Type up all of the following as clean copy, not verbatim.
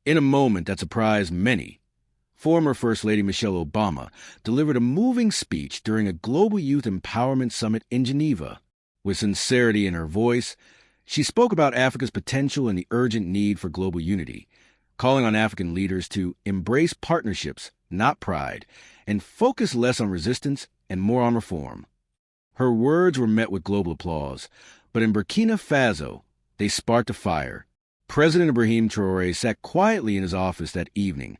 In a moment that surprised many, former First Lady Michelle Obama delivered a moving speech during a Global Youth Empowerment Summit in Geneva. With sincerity in her voice, she spoke about Africa's potential and the urgent need for global unity, calling on African leaders to embrace partnerships, not pride, and focus less on resistance and more on reform. Her words were met with global applause, but in Burkina Faso, they sparked a fire. President Ibrahim Traoré sat quietly in his office that evening.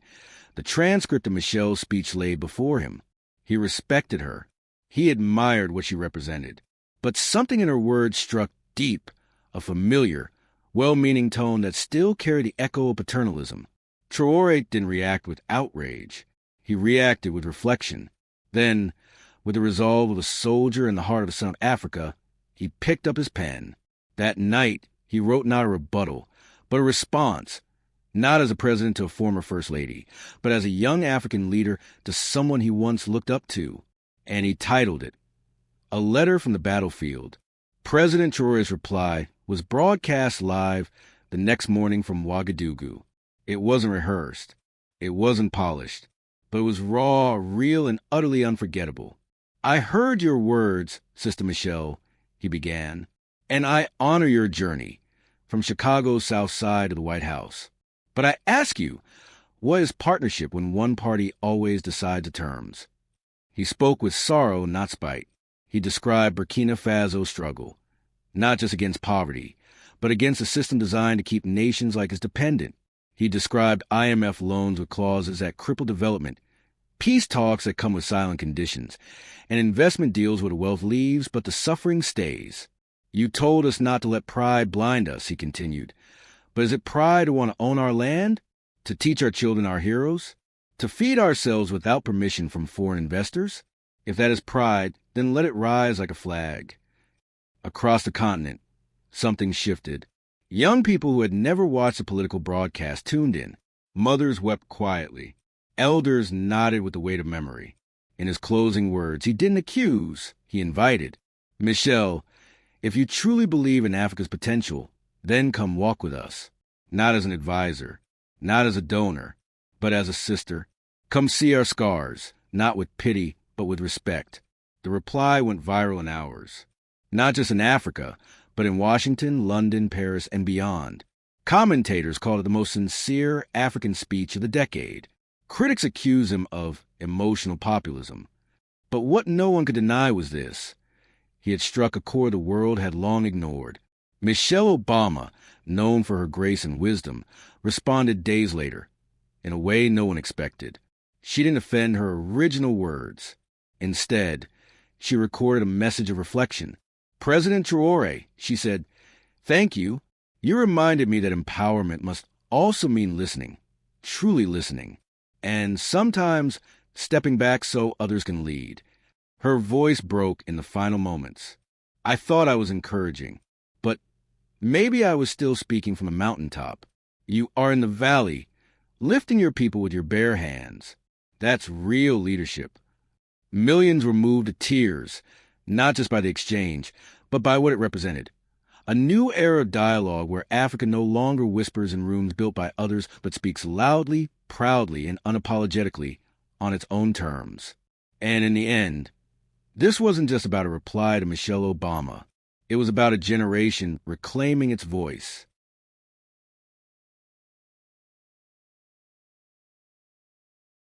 The transcript of Michelle's speech lay before him. He respected her. He admired what she represented. But something in her words struck deep, a familiar, well-meaning tone that still carried the echo of paternalism. Traoré didn't react with outrage. He reacted with reflection. Then, with the resolve of a soldier in the heart of South Africa, he picked up his pen. That night, he wrote not a rebuttal, but a response, not as a president to a former First Lady, but as a young African leader to someone he once looked up to. And he titled it, A Letter from the Battlefield. President Traoré's reply was broadcast live the next morning from Ouagadougou. It wasn't rehearsed. It wasn't polished. But it was raw, real, and utterly unforgettable. I heard your words, Sister Michelle, he began, and I honor your journey from Chicago's South Side to the White House. But I ask you, what is partnership when one party always decides the terms? He spoke with sorrow, not spite. He described Burkina Faso's struggle, not just against poverty, but against a system designed to keep nations like us dependent. He described IMF loans with clauses that cripple development, peace talks that come with silent conditions, and investment deals where the wealth leaves but the suffering stays. You told us not to let pride blind us, he continued. But is it pride to want to own our land? To teach our children our heroes? To feed ourselves without permission from foreign investors? If that is pride, then let it rise like a flag. Across the continent, something shifted. Young people who had never watched a political broadcast tuned in. Mothers wept quietly. Elders nodded with the weight of memory. In his closing words, he didn't accuse, he invited. Michelle, if you truly believe in Africa's potential, then come walk with us. Not as an advisor, not as a donor, but as a sister. Come see our scars, not with pity, but with respect. The reply went viral in hours. Not just in Africa, but in Washington, London, Paris, and beyond. Commentators called it the most sincere African speech of the decade. Critics accused him of emotional populism. But what no one could deny was this. He had struck a chord the world had long ignored. Michelle Obama, known for her grace and wisdom, responded days later, in a way no one expected. She didn't offend her original words. Instead, she recorded a message of reflection. President Traoré, she said, thank you. You reminded me that empowerment must also mean listening, truly listening, and sometimes stepping back so others can lead. Her voice broke in the final moments. I thought I was encouraging, but maybe I was still speaking from a mountaintop. You are in the valley, lifting your people with your bare hands. That's real leadership. Millions were moved to tears, not just by the exchange, but by what it represented. A new era of dialogue where Africa no longer whispers in rooms built by others, but speaks loudly, proudly, and unapologetically on its own terms. And in the end, this wasn't just about a reply to Michelle Obama. It was about a generation reclaiming its voice.